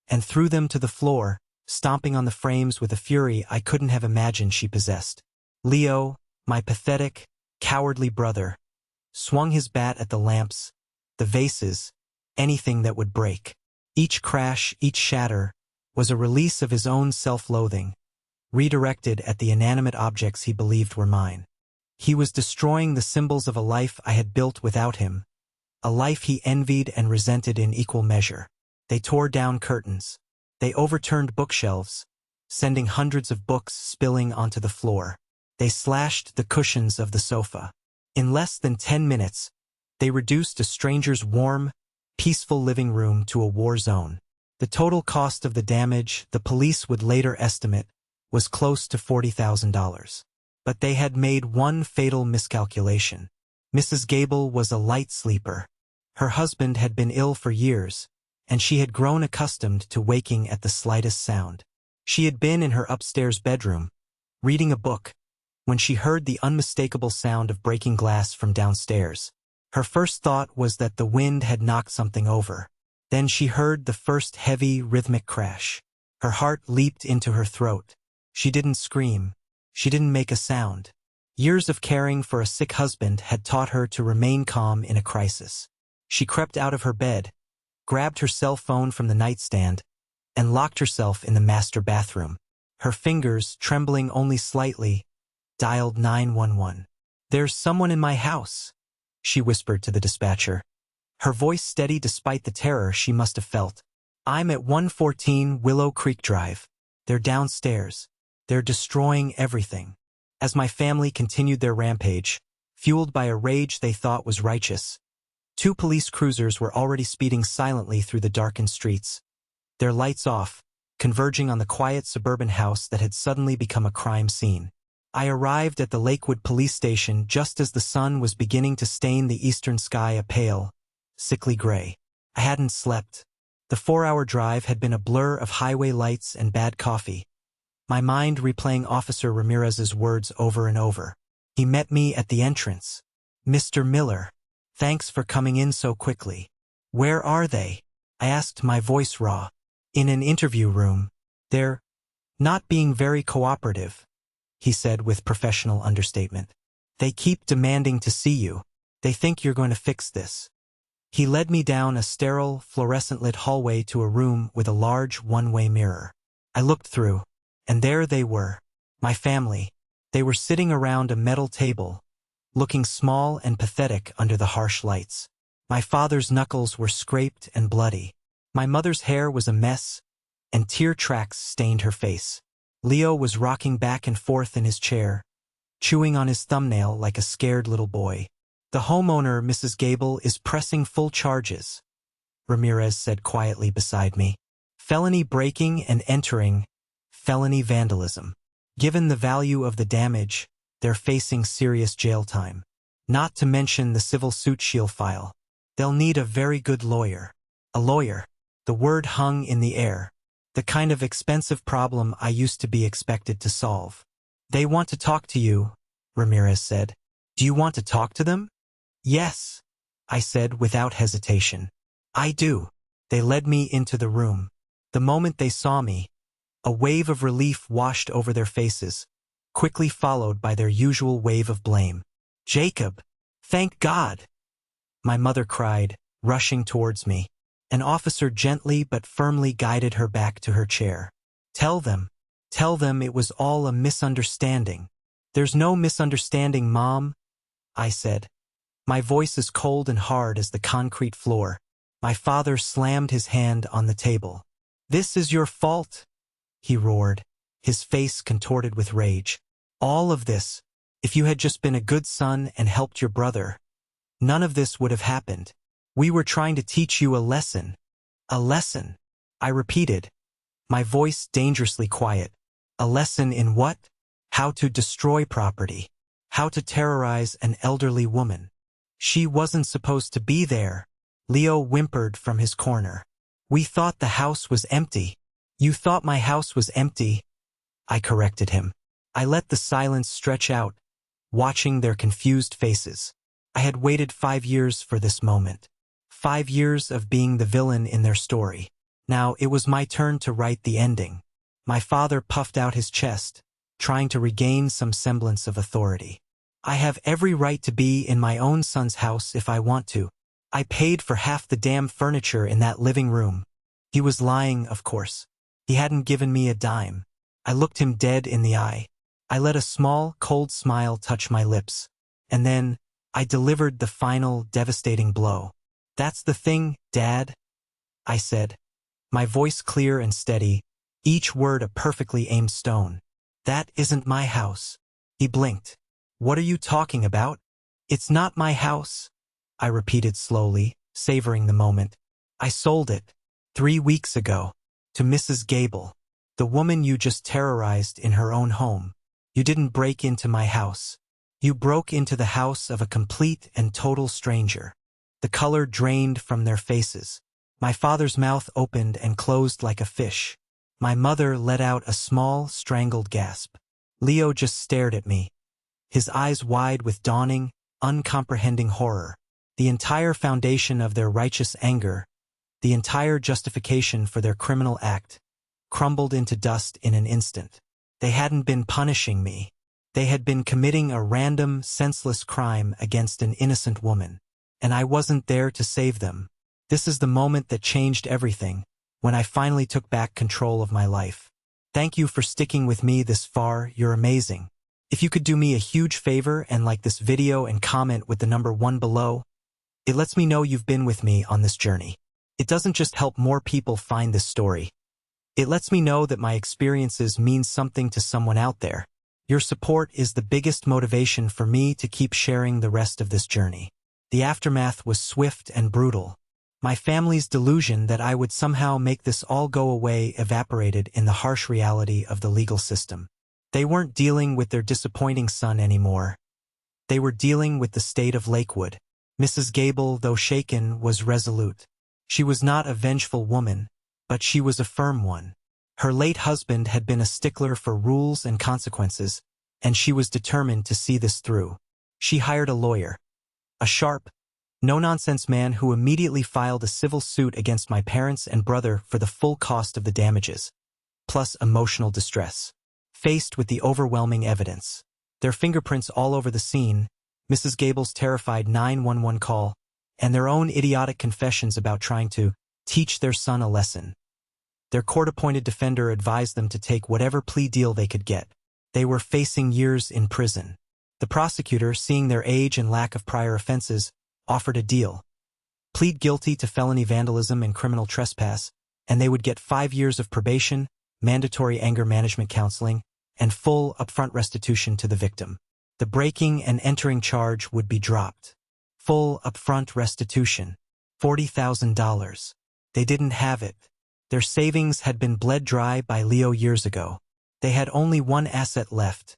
and threw them to the floor, stomping on the frames with a fury I couldn't have imagined she possessed. Leo, my pathetic, cowardly brother, swung his bat at the lamps, the vases, anything that would break. Each crash, each shatter, was a release of his own self-loathing, redirected at the inanimate objects he believed were mine. He was destroying the symbols of a life I had built without him, a life he envied and resented in equal measure. They tore down curtains. They overturned bookshelves, sending hundreds of books spilling onto the floor. They slashed the cushions of the sofa. In less than 10 minutes, they reduced a stranger's warm, peaceful living room to a war zone. The total cost of the damage, the police would later estimate, was close to $40,000. But they had made one fatal miscalculation. Mrs. Gable was a light sleeper. Her husband had been ill for years, and she had grown accustomed to waking at the slightest sound. She had been in her upstairs bedroom, reading a book, when she heard the unmistakable sound of breaking glass from downstairs. Her first thought was that the wind had knocked something over. Then she heard the first heavy, rhythmic crash. Her heart leaped into her throat. She didn't scream. She didn't make a sound. Years of caring for a sick husband had taught her to remain calm in a crisis. She crept out of her bed, grabbed her cell phone from the nightstand, and locked herself in the master bathroom. Her fingers, trembling only slightly, dialed 911. "There's someone in my house," she whispered to the dispatcher, her voice steady despite the terror she must have felt. "I'm at 114 Willow Creek Drive. They're downstairs. They're destroying everything." As my family continued their rampage, fueled by a rage they thought was righteous, 2 police cruisers were already speeding silently through the darkened streets, their lights off, converging on the quiet suburban house that had suddenly become a crime scene. I arrived at the Lakewood police station just as the sun was beginning to stain the eastern sky a pale, sickly gray. I hadn't slept. The 4-hour drive had been a blur of highway lights and bad coffee, my mind replaying Officer Ramirez's words over and over. He met me at the entrance. "Mr. Miller, thanks for coming in so quickly." "Where are they?" I asked, my voice raw. "In an interview room. They're not being very cooperative," he said with professional understatement. "They keep demanding to see you. They think you're going to fix this." He led me down a sterile, fluorescent-lit hallway to a room with a large one-way mirror. I looked through, and there they were, my family. They were sitting around a metal table, looking small and pathetic under the harsh lights. My father's knuckles were scraped and bloody. My mother's hair was a mess, and tear tracks stained her face. Leo was rocking back and forth in his chair, chewing on his thumbnail like a scared little boy. "The homeowner, Mrs. Gable, is pressing full charges," Ramirez said quietly beside me. "Felony breaking and entering, felony vandalism. Given the value of the damage, they're facing serious jail time. Not to mention the civil suit she'll file. They'll need a very good lawyer." A lawyer. The word hung in the air. The kind of expensive problem I used to be expected to solve. "They want to talk to you," Ramirez said. "Do you want to talk to them?" "Yes," I said without hesitation. "I do." They led me into the room. The moment they saw me, a wave of relief washed over their faces, quickly followed by their usual wave of blame. "Jacob! Thank God!" my mother cried, rushing towards me. An officer gently but firmly guided her back to her chair. Tell them it was all a misunderstanding." "There's no misunderstanding, Mom," I said. My voice as cold and hard as the concrete floor. My father slammed his hand on the table. "This is your fault," he roared, his face contorted with rage. "All of this. If you had just been a good son and helped your brother, none of this would have happened. We were trying to teach you a lesson." "A lesson," I repeated, my voice dangerously quiet. "A lesson in what?" "How to destroy property. How to terrorize an elderly woman. She wasn't supposed to be there." Leo whimpered from his corner. We thought the house was empty. You thought my house was empty, I corrected him. I let the silence stretch out, watching their confused faces. I had waited 5 years for this moment. 5 years of being the villain in their story. Now it was my turn to write the ending. My father puffed out his chest, trying to regain some semblance of authority. I have every right to be in my own son's house if I want to. I paid for half the damn furniture in that living room. He was lying, of course. He hadn't given me a dime. I looked him dead in the eye. I let a small, cold smile touch my lips. And then, I delivered the final, devastating blow. That's the thing, Dad, I said, my voice clear and steady, each word a perfectly aimed stone. That isn't my house. He blinked. What are you talking about? It's not my house, I repeated slowly, savoring the moment. I sold it 3 weeks ago to Mrs. Gable, the woman you just terrorized in her own home. You didn't break into my house. You broke into the house of a complete and total stranger. The color drained from their faces. My father's mouth opened and closed like a fish. My mother let out a small, strangled gasp. Leo just stared at me, his eyes wide with dawning, uncomprehending horror. The entire foundation of their righteous anger, the entire justification for their criminal act, crumbled into dust in an instant. They hadn't been punishing me. They had been committing a random, senseless crime against an innocent woman. And I wasn't there to save them. This is the moment that changed everything, when I finally took back control of my life. Thank you for sticking with me this far, you're amazing. If you could do me a huge favor and like this video and comment with the number 1 below, it lets me know you've been with me on this journey. It doesn't just help more people find this story. It lets me know that my experiences mean something to someone out there. Your support is the biggest motivation for me to keep sharing the rest of this journey. The aftermath was swift and brutal. My family's delusion that I would somehow make this all go away evaporated in the harsh reality of the legal system. They weren't dealing with their disappointing son anymore. They were dealing with the state of Lakewood. Mrs. Gable, though shaken, was resolute. She was not a vengeful woman, but she was a firm one. Her late husband had been a stickler for rules and consequences, and she was determined to see this through. She hired a lawyer, a sharp, no-nonsense man who immediately filed a civil suit against my parents and brother for the full cost of the damages, plus emotional distress. Faced with the overwhelming evidence, their fingerprints all over the scene, Mrs. Gable's terrified 911 call, and their own idiotic confessions about trying to teach their son a lesson. Their court-appointed defender advised them to take whatever plea deal they could get. They were facing years in prison. The prosecutor, seeing their age and lack of prior offenses, offered a deal. Plead guilty to felony vandalism and criminal trespass, and they would get 5 years of probation, mandatory anger management counseling, and full upfront restitution to the victim. The breaking and entering charge would be dropped. Full upfront restitution. $40,000. They didn't have it. Their savings had been bled dry by Leo years ago. They had only one asset left.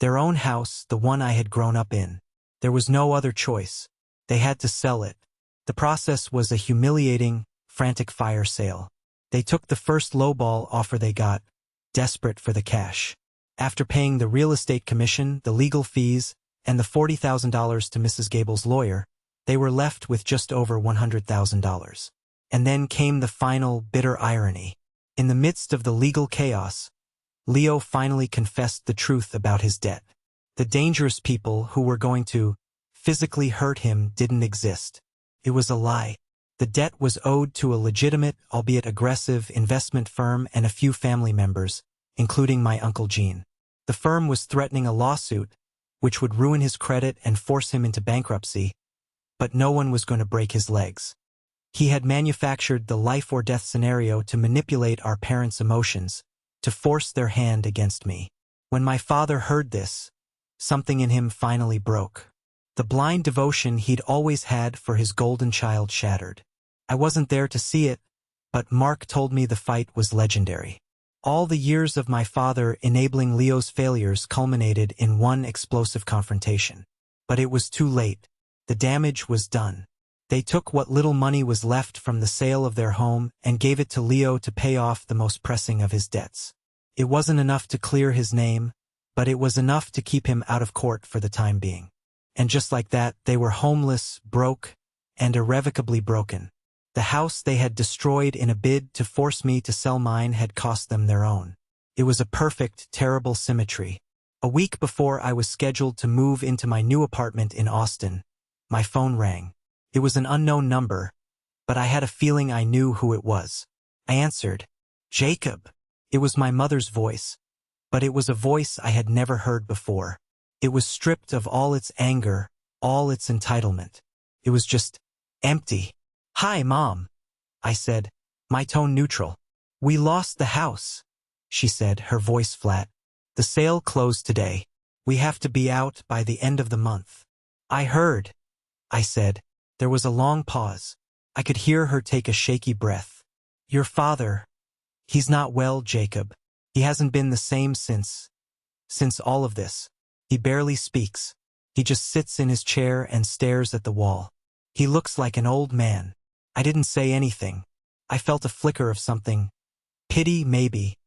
Their own house, the one I had grown up in. There was no other choice. They had to sell it. The process was a humiliating, frantic fire sale. They took the first lowball offer they got, desperate for the cash. After paying the real estate commission, the legal fees, and the $40,000 to Mrs. Gable's lawyer, they were left with just over $100,000. And then came the final, bitter irony. In the midst of the legal chaos, Leo finally confessed the truth about his debt. The dangerous people who were going to physically hurt him didn't exist. It was a lie. The debt was owed to a legitimate, albeit aggressive, investment firm and a few family members, including my Uncle Gene. The firm was threatening a lawsuit, which would ruin his credit and force him into bankruptcy, but no one was going to break his legs. He had manufactured the life-or-death scenario to manipulate our parents' emotions, to force their hand against me. When my father heard this, something in him finally broke. The blind devotion he'd always had for his golden child shattered. I wasn't there to see it, but Mark told me the fight was legendary. All the years of my father enabling Leo's failures culminated in one explosive confrontation. But it was too late. The damage was done. They took what little money was left from the sale of their home and gave it to Leo to pay off the most pressing of his debts. It wasn't enough to clear his name, but it was enough to keep him out of court for the time being. And just like that, they were homeless, broke, and irrevocably broken. The house they had destroyed in a bid to force me to sell mine had cost them their own. It was a perfect, terrible symmetry. A week before I was scheduled to move into my new apartment in Austin, my phone rang. It was an unknown number, but I had a feeling I knew who it was. I answered. Jacob. It was my mother's voice, but it was a voice I had never heard before. It was stripped of all its anger, all its entitlement. It was just empty. Hi, Mom, I said, my tone neutral. We lost the house, she said, her voice flat. The sale closed today. We have to be out by the end of the month. I heard, I said. There was a long pause. I could hear her take a shaky breath. Your father, he's not well, Jacob. He hasn't been the same since all of this. He barely speaks. He just sits in his chair and stares at the wall. He looks like an old man. I didn't say anything. I felt a flicker of something. Pity, maybe.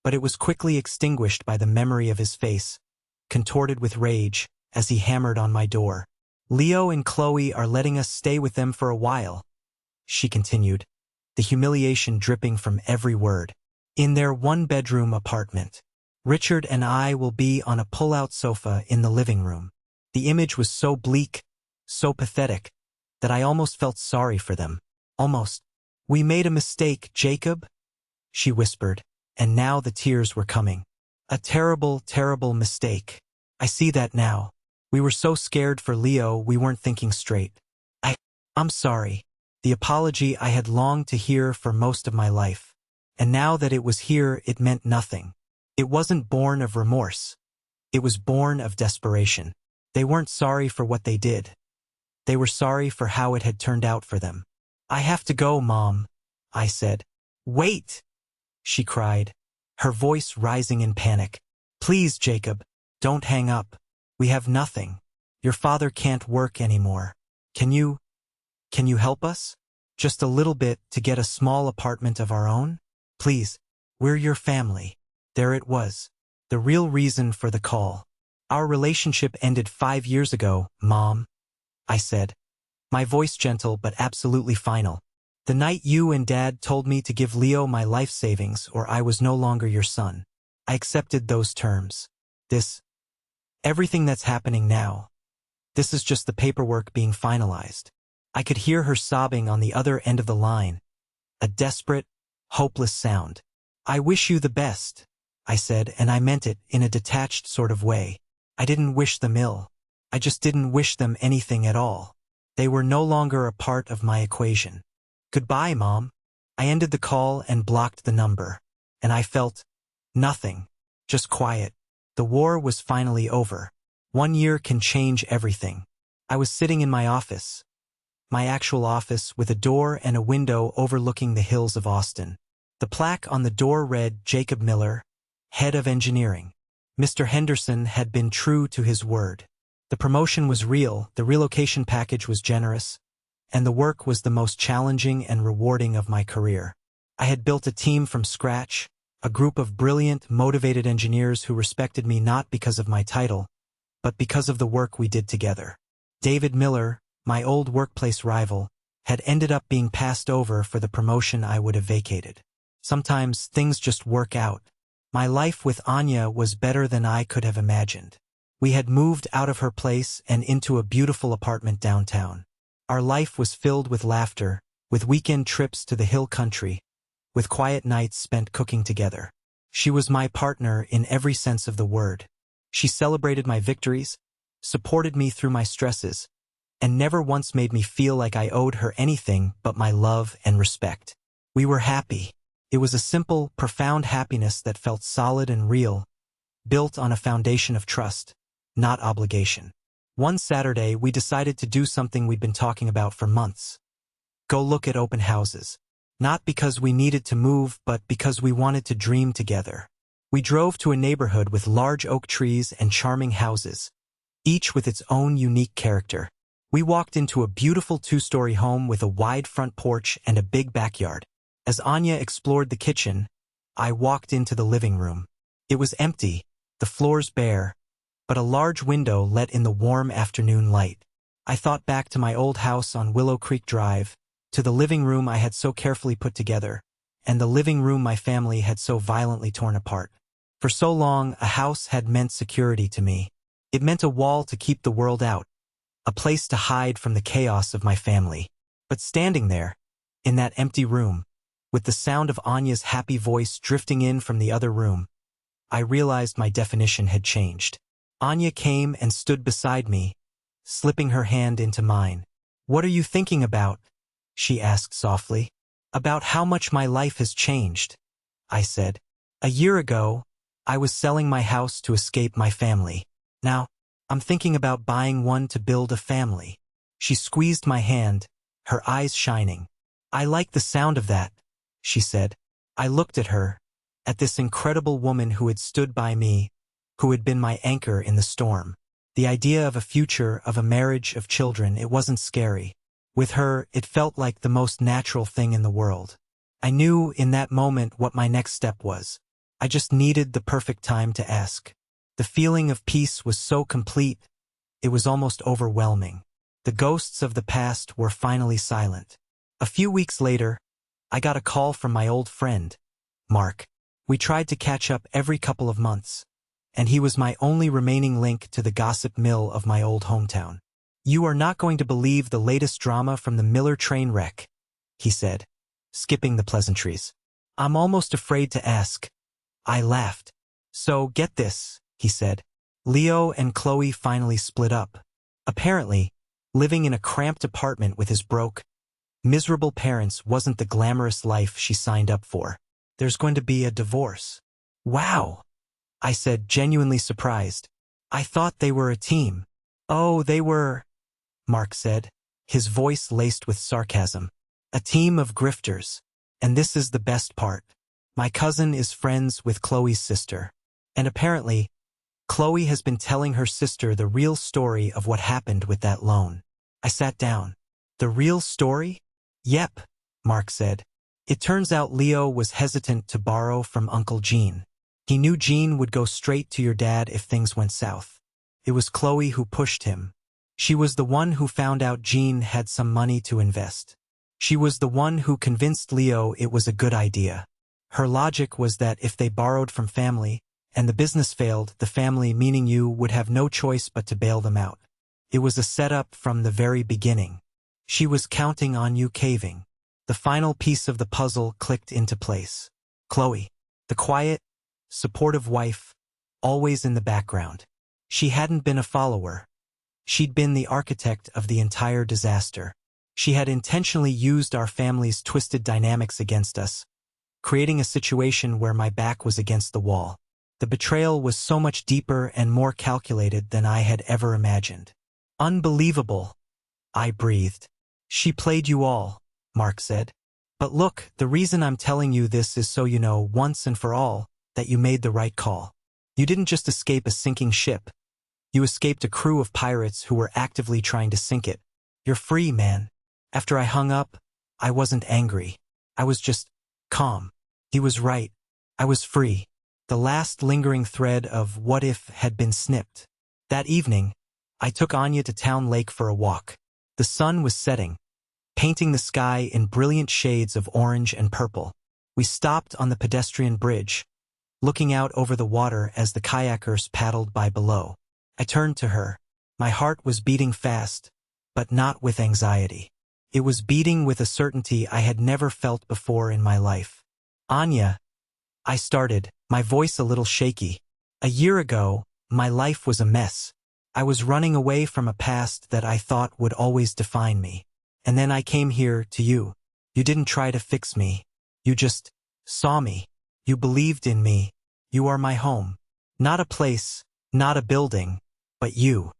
But it was quickly extinguished by the memory of his face, contorted with rage, as he hammered on my door. Leo and Chloe are letting us stay with them for a while, she continued, the humiliation dripping from every word. In their one-bedroom apartment. Richard and I will be on a pull-out sofa in the living room. The image was so bleak, so pathetic, that I almost felt sorry for them. Almost. We made a mistake, Jacob, she whispered, and now the tears were coming. A terrible, terrible mistake. I see that now. We were so scared for Leo we weren't thinking straight. I'm sorry. The apology I had longed to hear for most of my life. And now that it was here, it meant nothing. It wasn't born of remorse. It was born of desperation. They weren't sorry for what they did. They were sorry for how it had turned out for them. I have to go, Mom, I said. Wait, she cried, her voice rising in panic. Please, Jacob, don't hang up. We have nothing. Your father can't work anymore. Can you help us? Just a little bit to get a small apartment of our own? Please, we're your family. There it was. The real reason for the call. Our relationship ended 5 years ago, Mom, I said, my voice gentle but absolutely final. The night you and Dad told me to give Leo my life savings or I was no longer your son. I accepted those terms. Everything that's happening now. This is just the paperwork being finalized. I could hear her sobbing on the other end of the line. A desperate, hopeless sound. I wish you the best, I said, and I meant it in a detached sort of way. I didn't wish them ill. I just didn't wish them anything at all. They were no longer a part of my equation. Goodbye, Mom. I ended the call and blocked the number. And I felt nothing, just quiet. The war was finally over. 1 year can change everything. I was sitting in my office. My actual office with a door and a window overlooking the hills of Austin. The plaque on the door read Jacob Miller, Head of Engineering. Mr. Henderson had been true to his word. The promotion was real, the relocation package was generous, and the work was the most challenging and rewarding of my career. I had built a team from scratch, a group of brilliant, motivated engineers who respected me not because of my title, but because of the work we did together. David Miller, my old workplace rival, had ended up being passed over for the promotion I would have vacated. Sometimes things just work out. My life with Anya was better than I could have imagined. We had moved out of her place and into a beautiful apartment downtown. Our life was filled with laughter, with weekend trips to the hill country, with quiet nights spent cooking together. She was my partner in every sense of the word. She celebrated my victories, supported me through my stresses, and never once made me feel like I owed her anything but my love and respect. We were happy. It was a simple, profound happiness that felt solid and real, built on a foundation of trust, not obligation. One Saturday, we decided to do something we'd been talking about for months. Go look at open houses. Not because we needed to move, but because we wanted to dream together. We drove to a neighborhood with large oak trees and charming houses, each with its own unique character. We walked into a beautiful two-story home with a wide front porch and a big backyard. As Anya explored the kitchen, I walked into the living room. It was empty, the floors bare, but a large window let in the warm afternoon light. I thought back to my old house on Willow Creek Drive, to the living room I had so carefully put together, and the living room my family had so violently torn apart. For so long, a house had meant security to me. It meant a wall to keep the world out, a place to hide from the chaos of my family. But standing there, in that empty room, with the sound of Anya's happy voice drifting in from the other room, I realized my definition had changed. Anya came and stood beside me, slipping her hand into mine. "What are you thinking about?" she asked softly. "About how much my life has changed," I said. "A year ago, I was selling my house to escape my family. Now, I'm thinking about buying one to build a family." She squeezed my hand, her eyes shining. "I like the sound of that," she said. I looked at her, at this incredible woman who had stood by me, who had been my anchor in the storm. The idea of a future, of a marriage, of children, it wasn't scary. With her, it felt like the most natural thing in the world. I knew in that moment what my next step was. I just needed the perfect time to ask. The feeling of peace was so complete, it was almost overwhelming. The ghosts of the past were finally silent. A few weeks later, I got a call from my old friend, Mark. We tried to catch up every couple of months, and he was my only remaining link to the gossip mill of my old hometown. "You are not going to believe the latest drama from the Miller train wreck," he said, skipping the pleasantries. "I'm almost afraid to ask." I laughed. "So, get this," he said. "Leo and Chloe finally split up. Apparently, living in a cramped apartment with his broke, miserable parents wasn't the glamorous life she signed up for. There's going to be a divorce." "Wow," I said, genuinely surprised. "I thought they were a team." "Oh, they were," Mark said, his voice laced with sarcasm. "A team of grifters. And this is the best part. My cousin is friends with Chloe's sister. And apparently, Chloe has been telling her sister the real story of what happened with that loan." I sat down. "The real story?" "Yep," Mark said. "It turns out Leo was hesitant to borrow from Uncle Gene. He knew Gene would go straight to your dad if things went south. It was Chloe who pushed him. She was the one who found out Gene had some money to invest. She was the one who convinced Leo it was a good idea. Her logic was that if they borrowed from family, and the business failed, the family, meaning you, would have no choice but to bail them out. It was a setup from the very beginning. She was counting on you caving." The final piece of the puzzle clicked into place. Chloe, the quiet, supportive wife, always in the background. She hadn't been a follower. She'd been the architect of the entire disaster. She had intentionally used our family's twisted dynamics against us, creating a situation where my back was against the wall. The betrayal was so much deeper and more calculated than I had ever imagined. "Unbelievable," I breathed. "She played you all," Mark said. "But look, the reason I'm telling you this is so you know, once and for all, that you made the right call. You didn't just escape a sinking ship. You escaped a crew of pirates who were actively trying to sink it. You're free, man." After I hung up, I wasn't angry. I was just calm. He was right. I was free. The last lingering thread of what if had been snipped. That evening, I took Anya to Town Lake for a walk. The sun was setting, painting the sky in brilliant shades of orange and purple. We stopped on the pedestrian bridge, looking out over the water as the kayakers paddled by below. I turned to her. My heart was beating fast, but not with anxiety. It was beating with a certainty I had never felt before in my life. "Anya," I started, my voice a little shaky. "A year ago, my life was a mess. I was running away from a past that I thought would always define me. And then I came here to you. You didn't try to fix me. You just saw me. You believed in me. You are my home. Not a place, not a building, but you."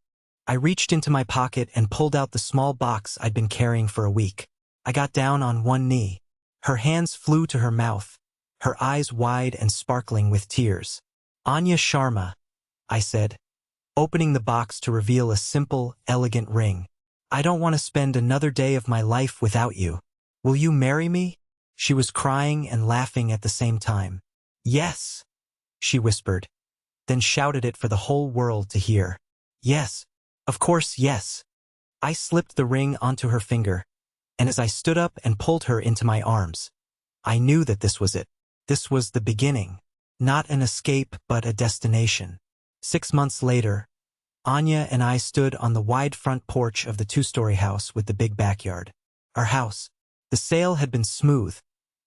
I reached into my pocket and pulled out the small box I'd been carrying for a week. I got down on one knee. Her hands flew to her mouth, her eyes wide and sparkling with tears. "Anya Sharma," I said, opening the box to reveal a simple, elegant ring. I don't want to spend another day of my life without you. Will you marry me? She was crying and laughing at the same time. Yes, she whispered, then shouted it for the whole world to hear. Yes, of course, yes. I slipped the ring onto her finger, and as I stood up and pulled her into my arms, I knew that this was it. This was the beginning. Not an escape, but a destination. 6 months later, Anya and I stood on the wide front porch of the 2-story house with the big backyard. Our house. The sale had been smooth,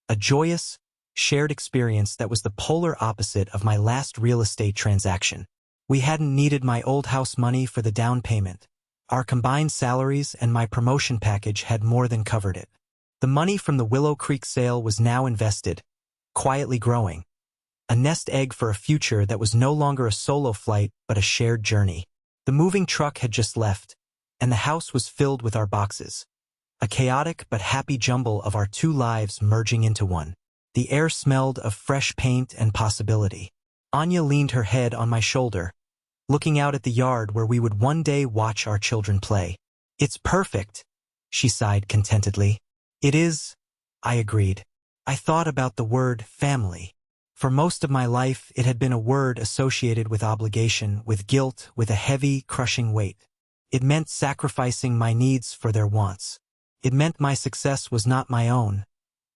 a joyous, shared experience that was the polar opposite of my last real estate transaction. We hadn't needed my old house money for the down payment. Our combined salaries and my promotion package had more than covered it. The money from the Willow Creek sale was now invested, quietly growing. A nest egg for a future that was no longer a solo flight but a shared journey. The moving truck had just left, and the house was filled with our boxes. A chaotic but happy jumble of our two lives merging into one. The air smelled of fresh paint and possibility. Anya leaned her head on my shoulder, looking out at the yard where we would one day watch our children play. It's perfect, she sighed contentedly. It is, I agreed. I thought about the word family. For most of my life, it had been a word associated with obligation, with guilt, with a heavy, crushing weight. It meant sacrificing my needs for their wants. It meant my success was not my own,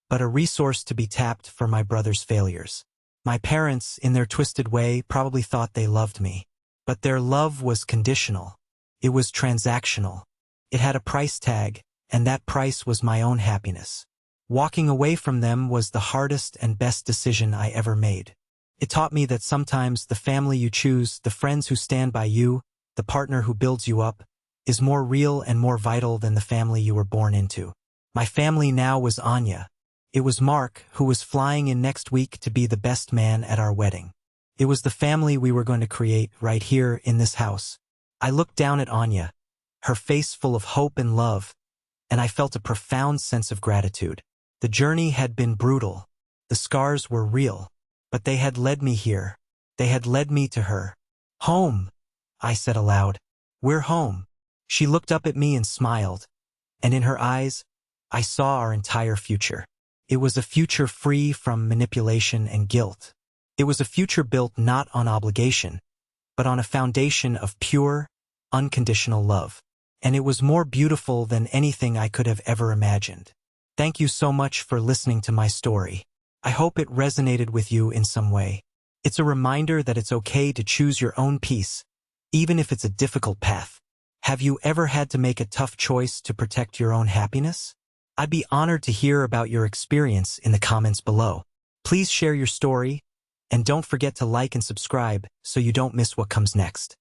but a resource to be tapped for my brother's failures. My parents, in their twisted way, probably thought they loved me. But their love was conditional. It was transactional. It had a price tag, and that price was my own happiness. Walking away from them was the hardest and best decision I ever made. It taught me that sometimes the family you choose, the friends who stand by you, the partner who builds you up, is more real and more vital than the family you were born into. My family now was Anya. It was Mark, who was flying in next week to be the best man at our wedding. It was the family we were going to create right here in this house. I looked down at Anya, her face full of hope and love, and I felt a profound sense of gratitude. The journey had been brutal. The scars were real, but they had led me here. They had led me to her. Home, I said aloud. We're home. She looked up at me and smiled, and in her eyes, I saw our entire future. It was a future free from manipulation and guilt. It was a future built not on obligation, but on a foundation of pure, unconditional love. And it was more beautiful than anything I could have ever imagined. Thank you so much for listening to my story. I hope it resonated with you in some way. It's a reminder that it's okay to choose your own peace, even if it's a difficult path. Have you ever had to make a tough choice to protect your own happiness? I'd be honored to hear about your experience in the comments below. Please share your story, and don't forget to like and subscribe so you don't miss what comes next.